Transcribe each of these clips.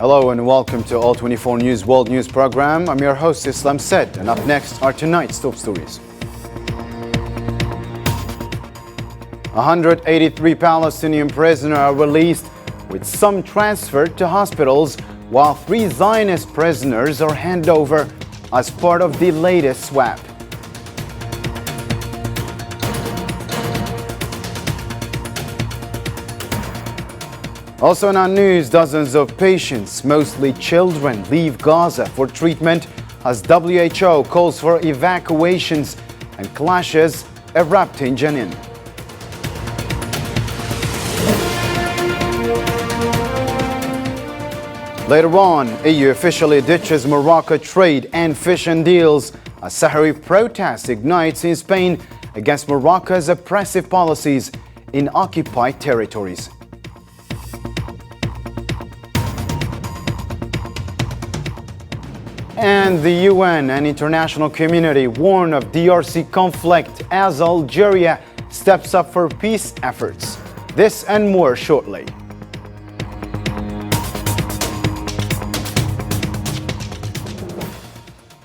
Hello and welcome to All 24 News World News Program. I'm your host Islam Said, and up next are tonight's top stories. 183 Palestinian prisoners are released, with some transferred to hospitals, while 3 Zionist prisoners are handed over as part of the latest swap. Also in our news, dozens of patients, mostly children, leave Gaza for treatment as WHO calls for evacuations and clashes erupt in Jenin. Later on, EU officially ditches Morocco trade and fishing deals as Sahrawi protest ignites in Spain against Morocco's oppressive policies in occupied territories. And the UN and international community warn of DRC conflict as Algeria steps up for peace efforts. This and more shortly.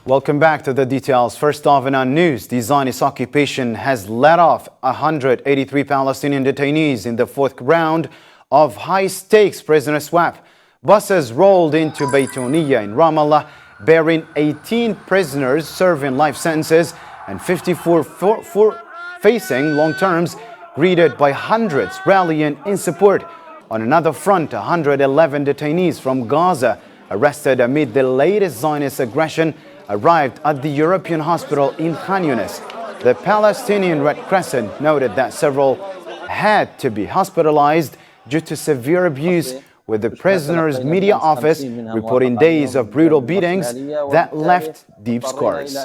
Welcome back to the details. First off in our news, the Zionist occupation has let off 183 Palestinian detainees in the 4th round of high-stakes prisoner swap. Buses rolled into Baytuniya in Ramallah, bearing 18 prisoners serving life sentences and 54 facing long terms, greeted by hundreds rallying in support. On another front, 111 detainees from Gaza, arrested amid the latest Zionist aggression, arrived at the European hospital in Khan Younis. The Palestinian Red Crescent noted that several had to be hospitalized due to severe abuse, with the prisoners' media office reporting days of brutal beatings that left deep scars.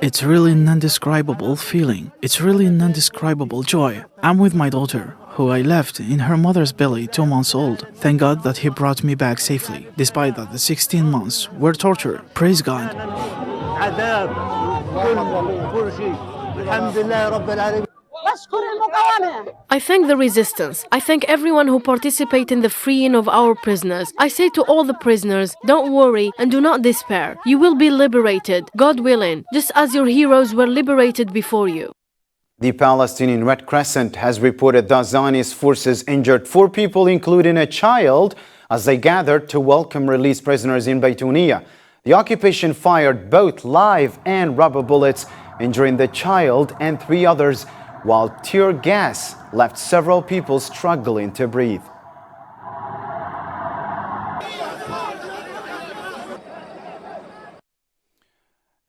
It's really an indescribable feeling. It's really an indescribable joy. I'm with my daughter, who I left in her mother's belly 2 months old. Thank God that He brought me back safely, despite that the 16 months were torture. Praise God. I thank the resistance. I thank everyone who participated in the freeing of our prisoners. I say to all the prisoners, don't worry and do not despair. You will be liberated, God willing, just as your heroes were liberated before you. The Palestinian Red Crescent has reported that Zionist forces injured 4 people, including a child, as they gathered to welcome released prisoners in Baytuniya. The occupation fired both live and rubber bullets, injuring the child and 3 others, while tear gas left several people struggling to breathe.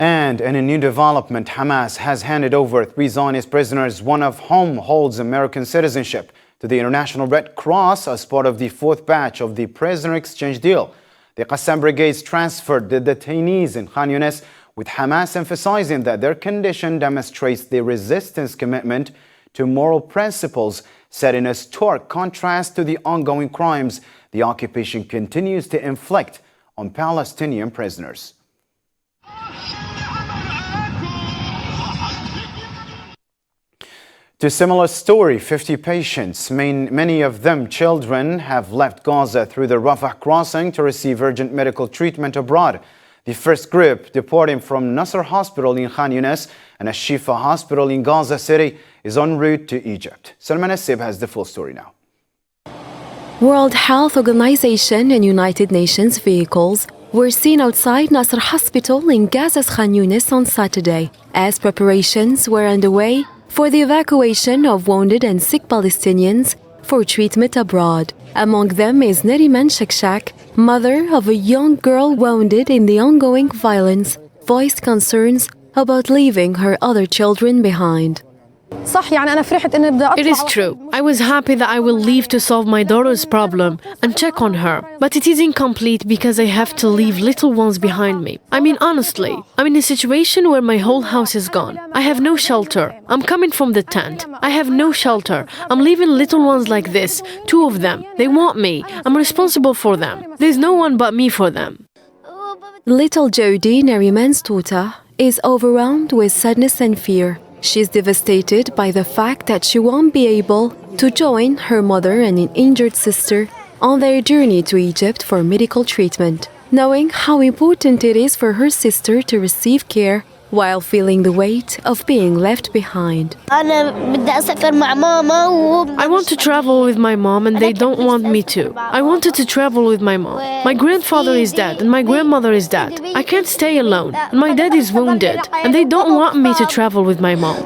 And in a new development, Hamas has handed over 3 Zionist prisoners, one of whom holds American citizenship, to the International Red Cross as part of the 4th batch of the prisoner exchange deal. The Qassam brigades transferred the detainees in Khan Younis, with Hamas emphasizing that their condition demonstrates the resistance commitment to moral principles, set in a stark contrast to the ongoing crimes the occupation continues to inflict on Palestinian prisoners. To a similar story, 50 patients, many of them children, have left Gaza through the Rafah crossing to receive urgent medical treatment abroad. The first group, departing from Nasser Hospital in Khan Younis and Al-Shifa Hospital in Gaza City, is en route to Egypt. Salman Assib has the full story now. World Health Organization and United Nations vehicles were seen outside Nasser Hospital in Gaza's Khan Younis on Saturday, as preparations were underway for the evacuation of wounded and sick Palestinians for treatment abroad. Among them is Nariman Shakshak, mother of a young girl wounded in the ongoing violence, voiced concerns about leaving her other children behind. It is true. I was happy that I will leave to solve my daughter's problem and check on her. But it is incomplete because I have to leave little ones behind me. I mean, honestly, I'm in a situation where my whole house is gone. I have no shelter. I'm coming from the tent. I have no shelter. I'm leaving little ones like this, 2 of them. They want me. I'm responsible for them. There's no one but me for them. Little Jody, Nariman's daughter, is overwhelmed with sadness and fear. She's devastated by the fact that she won't be able to join her mother and an injured sister on their journey to Egypt for medical treatment, knowing how important it is for her sister to receive care while feeling the weight of being left behind. I want to travel with my mom and they don't want me to. I wanted to travel with my mom. My grandfather is dead and my grandmother is dead. I can't stay alone. And my dad is wounded and they don't want me to travel with my mom.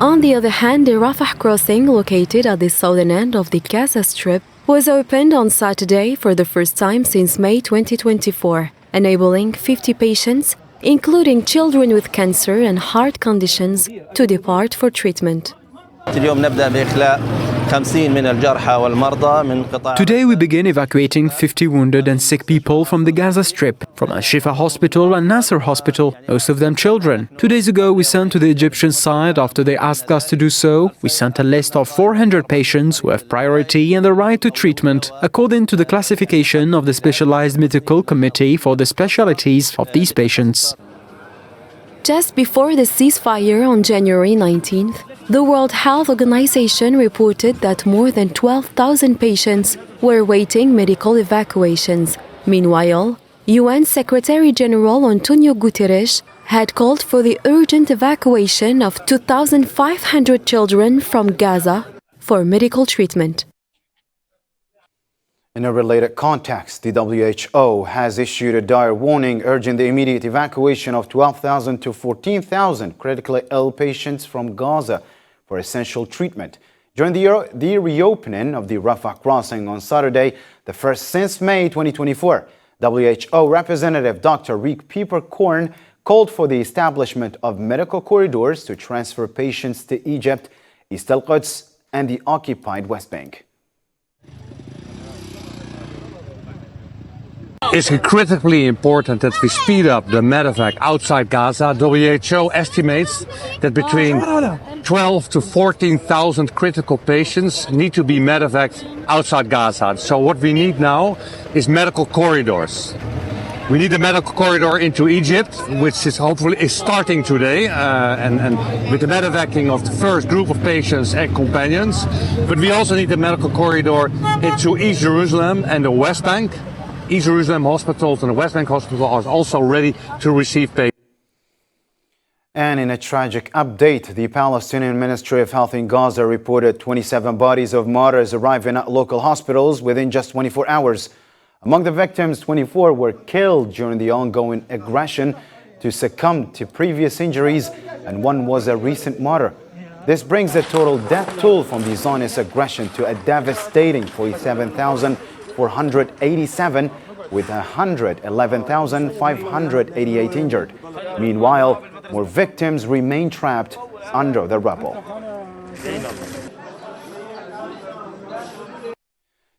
On the other hand, the Rafah crossing, located at the southern end of the Gaza Strip, was opened on Saturday for the first time since May 2024, enabling 50 patients, including children with cancer and heart conditions, to depart for treatment. Today we begin evacuating 50 wounded and sick people from the Gaza Strip, from Al-Shifa Hospital and Nasser Hospital, most of them children. 2 days ago we sent to the Egyptian side after they asked us to do so. We sent a list of 400 patients who have priority and the right to treatment, according to the classification of the Specialized Medical Committee for the specialties of these patients. Just before the ceasefire on January 19th, the World Health Organization reported that more than 12,000 patients were awaiting medical evacuations. Meanwhile, UN Secretary General Antonio Guterres had called for the urgent evacuation of 2,500 children from Gaza for medical treatment. In a related context, the WHO has issued a dire warning urging the immediate evacuation of 12,000 to 14,000 critically ill patients from Gaza for essential treatment. During the reopening of the Rafah crossing on Saturday, the first since May 2024, WHO Representative Dr. Rick Peppercorn called for the establishment of medical corridors to transfer patients to Egypt, East al-Quds, and the occupied West Bank. It's critically important that we speed up the medevac outside Gaza. WHO estimates that between 12 to 14,000 critical patients need to be medevaced outside Gaza. So what we need now is medical corridors. We need a medical corridor into Egypt, which is hopefully starting today, and with the medevacing of the first group of patients and companions. But we also need a medical corridor into East Jerusalem and the West Bank. East Jerusalem hospitals and the West Bank hospital are also ready to receive patients. And in a tragic update, the Palestinian Ministry of Health in Gaza reported 27 bodies of martyrs arriving at local hospitals within just 24 hours. Among the victims, 24 were killed during the ongoing aggression to succumb to previous injuries, and one was a recent martyr. This brings the total death toll from the Zionist aggression to a devastating 47,487, with 111,588 injured. Meanwhile, more victims remain trapped under the rubble.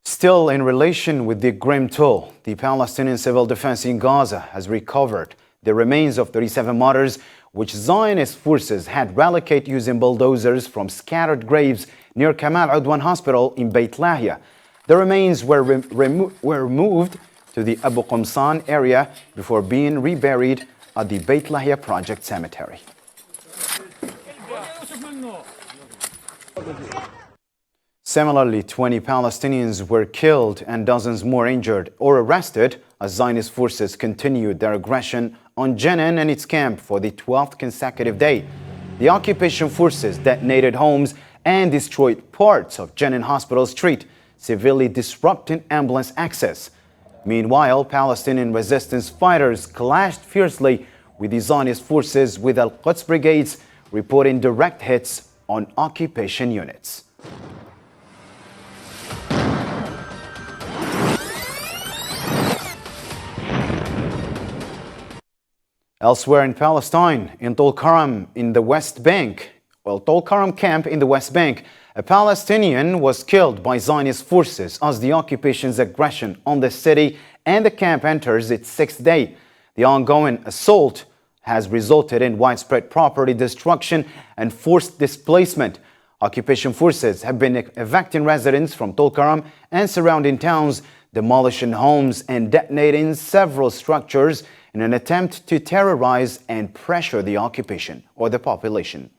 Still in relation with the grim toll, the Palestinian Civil Defense in Gaza has recovered the remains of 37 martyrs, which Zionist forces had relocated using bulldozers from scattered graves near Kamal Udwan Hospital in Beit Lahia. The remains were moved to the Abu Qumsan area before being reburied at the Beit Lahia Project Cemetery. Similarly, 20 Palestinians were killed and dozens more injured or arrested as Zionist forces continued their aggression on Jenin and its camp for the 12th consecutive day. The occupation forces detonated homes and destroyed parts of Jenin Hospital Street, severely disrupting ambulance access. Meanwhile, Palestinian resistance fighters clashed fiercely with the Zionist forces, with Al-Quds brigades reporting direct hits on occupation units. Elsewhere in Palestine, in Tulkarm in the West Bank, Tulkarm camp in the West Bank, a Palestinian was killed by Zionist forces as the occupation's aggression on the city and the camp enters its sixth day. The ongoing assault has resulted in widespread property destruction and forced displacement. Occupation forces have been evicting residents from Tulkarm and surrounding towns, demolishing homes and detonating several structures in an attempt to terrorize and pressure the occupation or the population.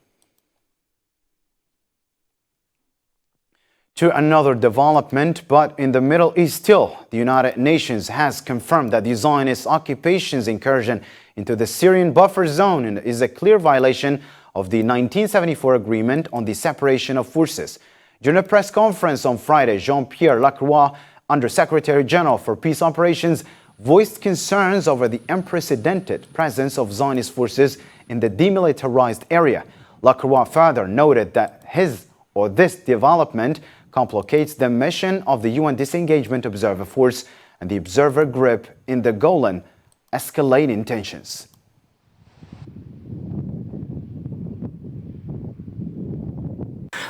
To another development, but in the Middle East still, the United Nations has confirmed that the Zionist occupation's incursion into the Syrian buffer zone is a clear violation of the 1974 agreement on the separation of forces. During a press conference on Friday, Jean-Pierre Lacroix, Under-Secretary General for Peace Operations, voiced concerns over the unprecedented presence of Zionist forces in the demilitarized area. Lacroix further noted that this development complicates the mission of the UN Disengagement Observer Force and the observer group in the Golan, escalating tensions.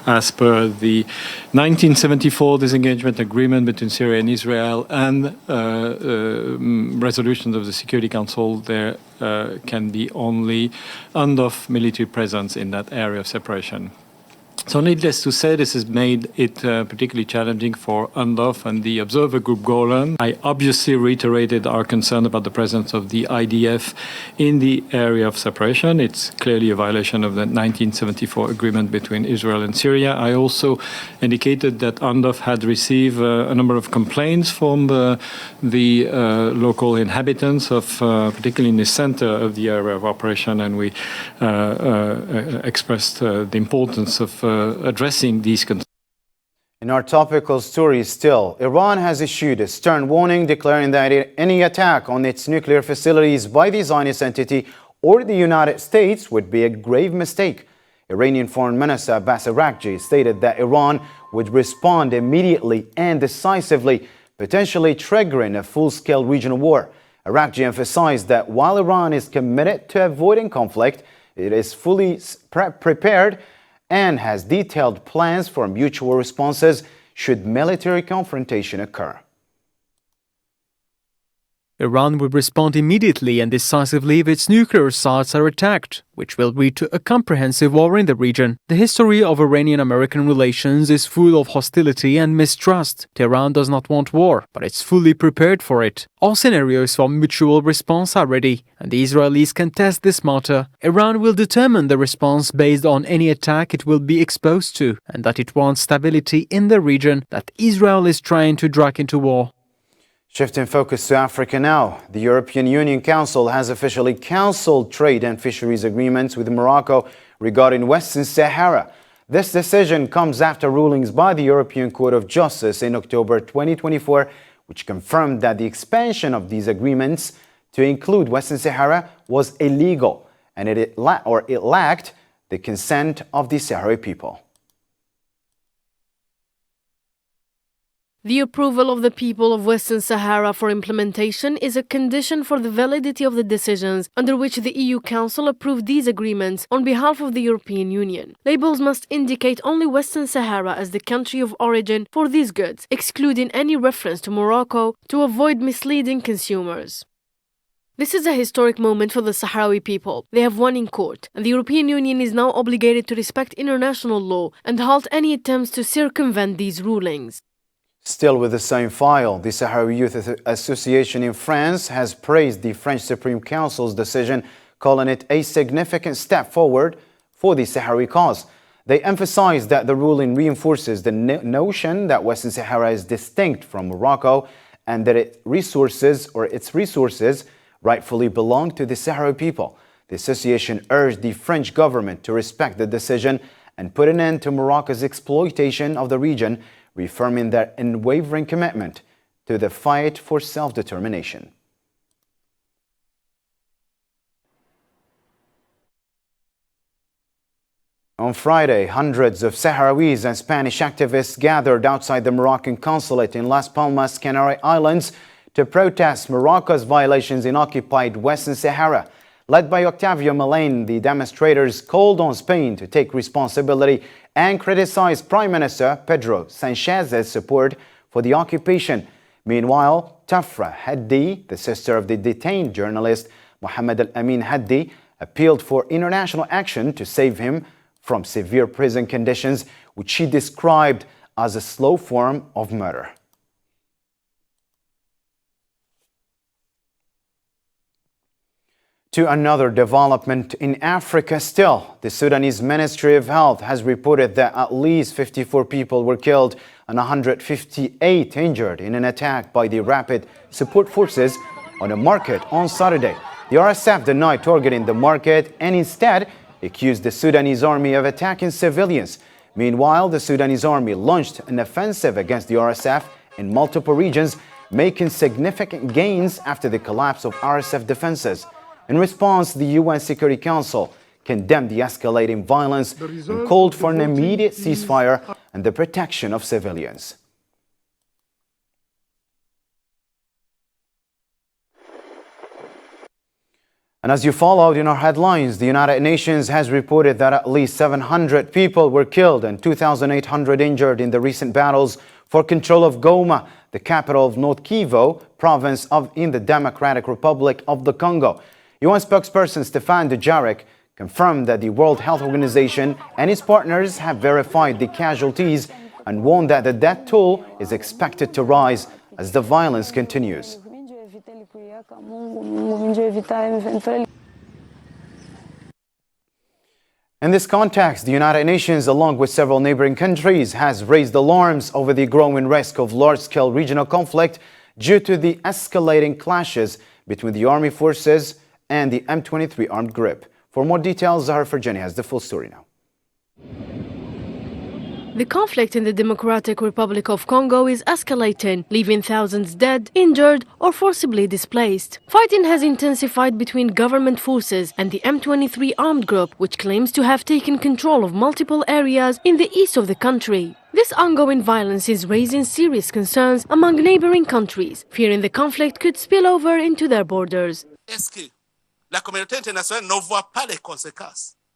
As per the 1974 disengagement agreement between Syria and Israel and resolutions of the Security Council, there can be only UNDOF military presence in that area of separation. So needless to say, this has made it particularly challenging for UNDOF and the observer group Golan. I obviously reiterated our concern about the presence of the IDF in the area of separation. It's clearly a violation of the 1974 agreement between Israel and Syria. I also indicated that UNDOF had received a number of complaints from the local inhabitants of, particularly in the center of the area of operation, and we expressed the importance of addressing these concerns. In our topical story still, Iran has issued a stern warning declaring that any attack on its nuclear facilities by the Zionist entity or the United States would be a grave mistake. Iranian Foreign Minister Abbas Araghchi stated that Iran would respond immediately and decisively, potentially triggering a full-scale regional war. Araghchi emphasized that while Iran is committed to avoiding conflict, it is fully prepared and has detailed plans for mutual responses should military confrontation occur. Iran would respond immediately and decisively if its nuclear sites are attacked, which will lead to a comprehensive war in the region. The history of Iranian-American relations is full of hostility and mistrust. Tehran does not want war, but it's fully prepared for it. All scenarios for mutual response are ready, and the Israelis can test this matter. Iran will determine the response based on any attack it will be exposed to, and that it wants stability in the region that Israel is trying to drag into war. Shifting focus to Africa now, the European Union Council has officially cancelled trade and fisheries agreements with Morocco regarding Western Sahara. This decision comes after rulings by the European Court of Justice in October 2024, which confirmed that the expansion of these agreements to include Western Sahara was illegal and it lacked the consent of the Sahrawi people. The approval of the people of Western Sahara for implementation is a condition for the validity of the decisions under which the EU Council approved these agreements on behalf of the European Union. Labels must indicate only Western Sahara as the country of origin for these goods, excluding any reference to Morocco to avoid misleading consumers. This is a historic moment for the Sahrawi people. They have won in court, and the European Union is now obligated to respect international law and halt any attempts to circumvent these rulings. Still with the same file, the Sahrawi Youth Association in France has praised the French Supreme Council's decision, calling it a significant step forward for the Sahrawi cause. They emphasize that the ruling reinforces the notion that Western Sahara is distinct from Morocco and that its resources rightfully belong to the Sahrawi people. The association urged the French government to respect the decision and put an end to Morocco's exploitation of the region, reaffirming their unwavering commitment to the fight for self-determination. On Friday, hundreds of Sahrawis and Spanish activists gathered outside the Moroccan consulate in Las Palmas, Canary Islands, to protest Morocco's violations in occupied Western Sahara. Led by Octavio Milane, the demonstrators called on Spain to take responsibility and criticized Prime Minister Pedro Sanchez's support for the occupation. Meanwhile, Tafra Haddi, the sister of the detained journalist Mohammed Al-Amin Haddi, appealed for international action to save him from severe prison conditions, which she described as a slow form of murder. To another development in Africa still, the Sudanese Ministry of Health has reported that at least 54 people were killed and 158 injured in an attack by the Rapid Support Forces on a market on Saturday. The RSF denied targeting the market and instead accused the Sudanese army of attacking civilians. Meanwhile, the Sudanese army launched an offensive against the RSF in multiple regions, making significant gains after the collapse of RSF defenses. In response, the UN Security Council condemned the escalating violence and called for an immediate ceasefire and the protection of civilians. And as you followed in our headlines, the United Nations has reported that at least 700 people were killed and 2,800 injured in the recent battles for control of Goma, the capital of North Kivu province in the Democratic Republic of the Congo. UN spokesperson Stéphane Dujarric confirmed that the World Health Organization and its partners have verified the casualties and warned that the death toll is expected to rise as the violence continues. In this context, the United Nations, along with several neighboring countries, has raised alarms over the growing risk of large-scale regional conflict due to the escalating clashes between the army forces and the M23 armed group. For more details, Zahar Farjani has the full story now. The conflict in the Democratic Republic of Congo is escalating, leaving thousands dead, injured, or forcibly displaced. Fighting has intensified between government forces and the M23 armed group, which claims to have taken control of multiple areas in the east of the country. This ongoing violence is raising serious concerns among neighboring countries, fearing the conflict could spill over into their borders.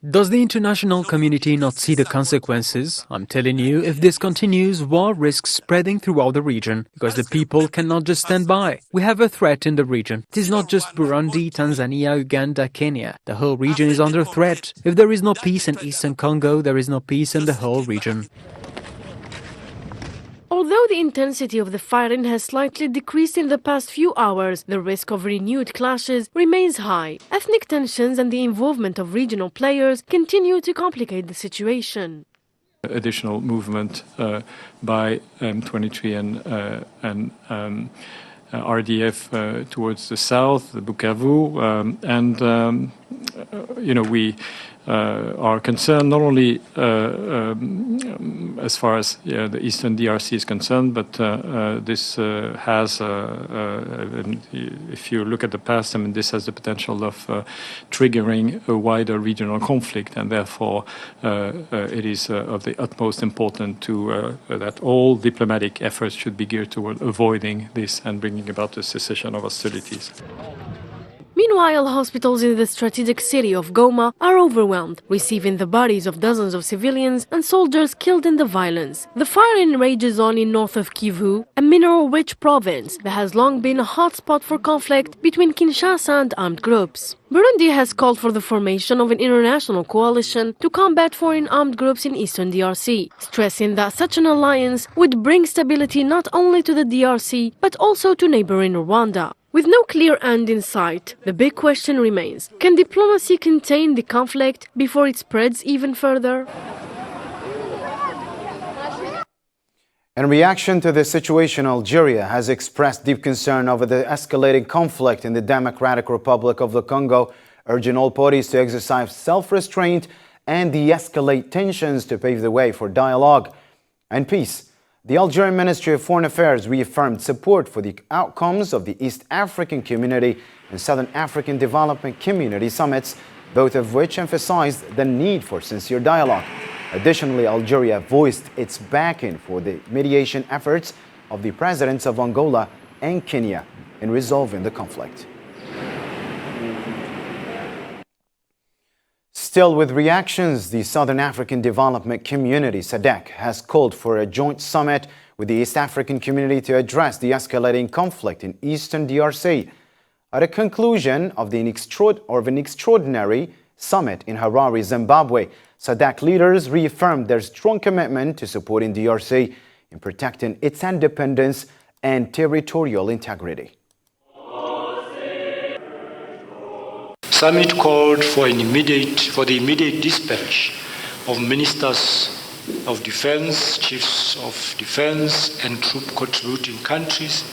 Does the international community not see the consequences? I'm telling you, if this continues, war risks spreading throughout the region, because the people cannot just stand by. We have a threat in the region. It is not just Burundi, Tanzania, Uganda, Kenya. The whole region is under threat. If there is no peace in Eastern Congo, there is no peace in the whole region. Although the intensity of the fighting has slightly decreased in the past few hours, the risk of renewed clashes remains high. Ethnic tensions and the involvement of regional players continue to complicate the situation. Additional movement by M23 and RDF towards the south, the Bukavu, and we are concerned not only as far as the Eastern DRC is concerned, but this has, if you look at the past, this has the potential of triggering a wider regional conflict, and therefore it is of the utmost importance that all diplomatic efforts should be geared toward avoiding this and bringing about the cessation of hostilities. Meanwhile, hospitals in the strategic city of Goma are overwhelmed, receiving the bodies of dozens of civilians and soldiers killed in the violence. The firing rages on in north of Kivu, a mineral-rich province that has long been a hotspot for conflict between Kinshasa and armed groups. Burundi has called for the formation of an international coalition to combat foreign armed groups in Eastern DRC, stressing that such an alliance would bring stability not only to the DRC, but also to neighboring Rwanda. With no clear end in sight, the big question remains: can diplomacy contain the conflict before it spreads even further? In reaction to the situation, Algeria has expressed deep concern over the escalating conflict in the Democratic Republic of the Congo, urging all parties to exercise self-restraint and de-escalate tensions to pave the way for dialogue and peace. The Algerian Ministry of Foreign Affairs reaffirmed support for the outcomes of the East African Community and Southern African Development Community summits, both of which emphasized the need for sincere dialogue. Additionally, Algeria voiced its backing for the mediation efforts of the presidents of Angola and Kenya in resolving the conflict. Still with reactions, the Southern African Development Community, SADC, has called for a joint summit with the East African community to address the escalating conflict in Eastern DRC. At a conclusion of an extraordinary summit in Harare, Zimbabwe, SADC leaders reaffirmed their strong commitment to supporting DRC in protecting its independence and territorial integrity. summit called for the immediate dispatch of ministers of defense, chiefs of defense, and troop contributing countries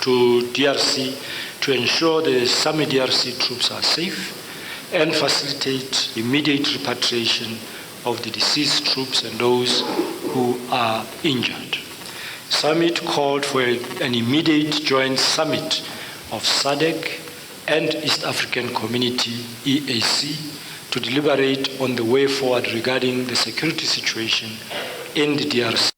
to DRC to ensure the summit DRC troops are safe and facilitate immediate repatriation of the deceased troops and those who are injured. Summit called for an immediate joint summit of SADC and East African Community, EAC, to deliberate on the way forward regarding the security situation in the DRC.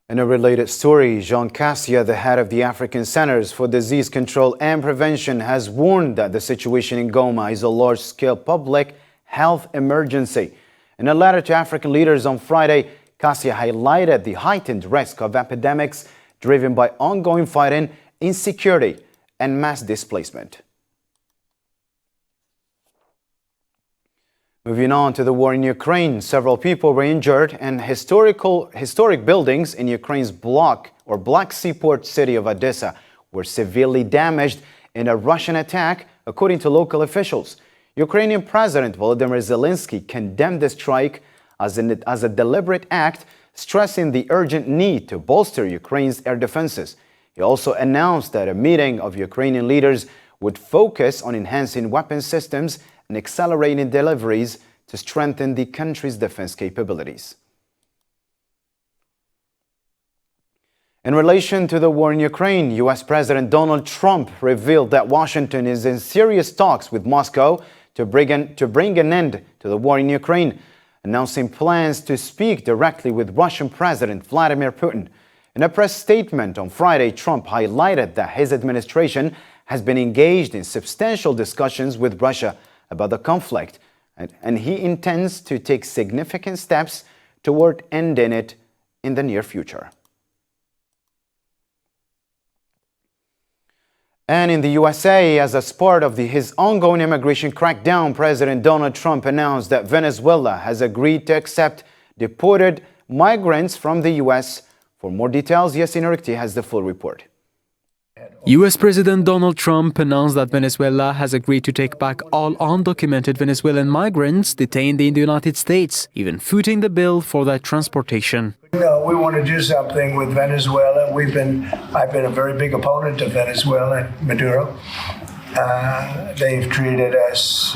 In a related story, Jean Cassia, the head of the African Centers for Disease Control and Prevention, has warned that the situation in Goma is a large-scale public health emergency. In a letter to African leaders on Friday, Cassia highlighted the heightened risk of epidemics driven by ongoing fighting, insecurity, and mass displacement. Moving on to the war in Ukraine, several people were injured and historic buildings in Ukraine's Black Sea port city of Odessa were severely damaged in a Russian attack, according to local officials. Ukrainian President Volodymyr Zelensky condemned the strike as a deliberate act, stressing the urgent need to bolster Ukraine's air defenses. He also announced that a meeting of Ukrainian leaders would focus on enhancing weapon systems and accelerating deliveries to strengthen the country's defense capabilities. In relation to the war in Ukraine, U.S. President Donald Trump revealed that Washington is in serious talks with Moscow to bring an end to the war in Ukraine, announcing plans to speak directly with Russian President Vladimir Putin. In a press statement on Friday, Trump highlighted that his administration has been engaged in substantial discussions with Russia about the conflict, and he intends to take significant steps toward ending it in the near future. And in the USA, as a part of his ongoing immigration crackdown, President Donald Trump announced that Venezuela has agreed to accept deported migrants from the U.S. For more details, Yasin Urikti has the full report. US President Donald Trump announced that Venezuela has agreed to take back all undocumented Venezuelan migrants detained in the United States, even footing the bill for their transportation. No, we want to do something with Venezuela. I've been a very big opponent of Venezuela and Maduro. They've treated us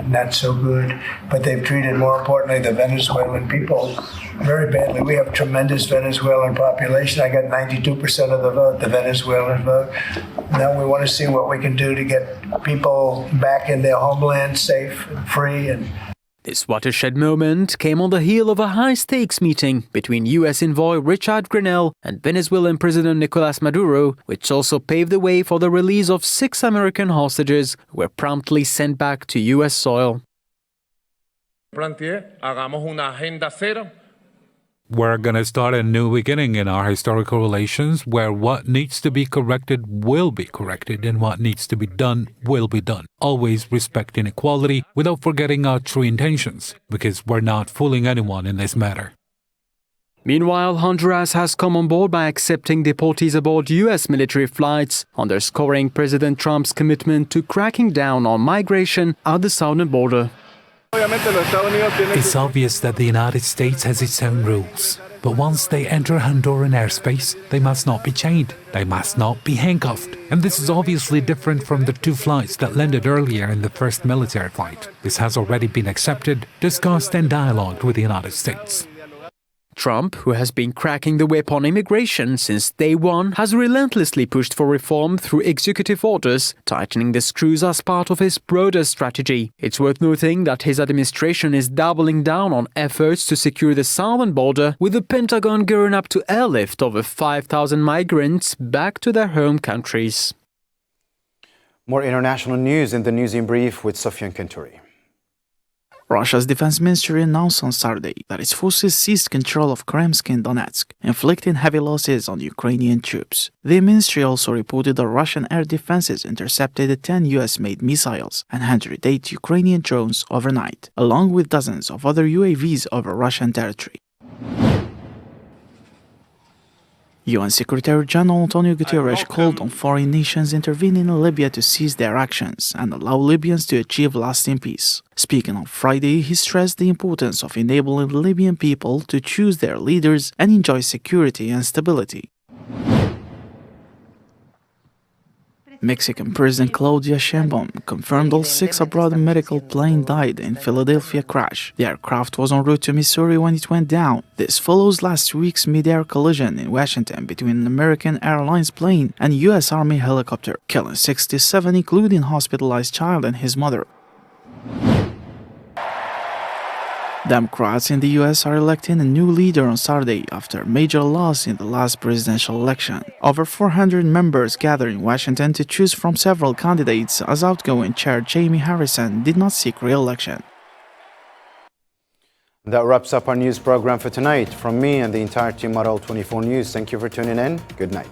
not so good, but they've treated, more importantly, the Venezuelan people very badly. We have tremendous Venezuelan population. I got 92% of the vote, the Venezuelan vote. Now we want to see what we can do to get people back in their homeland safe and free. This watershed moment came on the heel of a high-stakes meeting between U.S. envoy Richard Grenell and Venezuelan President Nicolas Maduro, which also paved the way for the release of 6 American hostages who were promptly sent back to U.S. soil. We're going to start a new beginning in our historical relations where what needs to be corrected will be corrected and what needs to be done will be done. Always respecting equality without forgetting our true intentions, because we're not fooling anyone in this matter. Meanwhile, Honduras has come on board by accepting deportees aboard U.S. military flights, underscoring President Trump's commitment to cracking down on migration at the southern border. It's obvious that the United States has its own rules, but once they enter Honduran airspace, they must not be chained, they must not be handcuffed. And this is obviously different from the 2 flights that landed earlier in the first military flight. This has already been accepted, discussed and dialogued with the United States. Trump, who has been cracking the whip on immigration since day one, has relentlessly pushed for reform through executive orders, tightening the screws as part of his broader strategy. It's worth noting that his administration is doubling down on efforts to secure the southern border, with the Pentagon gearing up to airlift over 5,000 migrants back to their home countries. More international news in the News in Brief with Sofian Kanturi. Russia's defense ministry announced on Saturday that its forces seized control of Kremsk and Donetsk, inflicting heavy losses on Ukrainian troops. The ministry also reported that Russian air defenses intercepted 10 US-made missiles and 108 Ukrainian drones overnight, along with dozens of other UAVs over Russian territory. UN Secretary General Antonio Guterres called on foreign nations intervening in Libya to cease their actions and allow Libyans to achieve lasting peace. Speaking on Friday, he stressed the importance of enabling the Libyan people to choose their leaders and enjoy security and stability. Mexican President Claudia Sheinbaum confirmed all 6 abroad medical plane died in Philadelphia crash. The aircraft was en route to Missouri when it went down. This follows last week's mid-air collision in Washington between an American Airlines plane and U.S. Army helicopter, killing 67, including a hospitalized child and his mother. Democrats in the U.S. are electing a new leader on Saturday after a major loss in the last presidential election. Over 400 members gathered in Washington to choose from several candidates, as outgoing Chair Jamie Harrison did not seek re-election. That wraps up our news program for tonight. From me and the entire team at All 24 News, thank you for tuning in. Good night.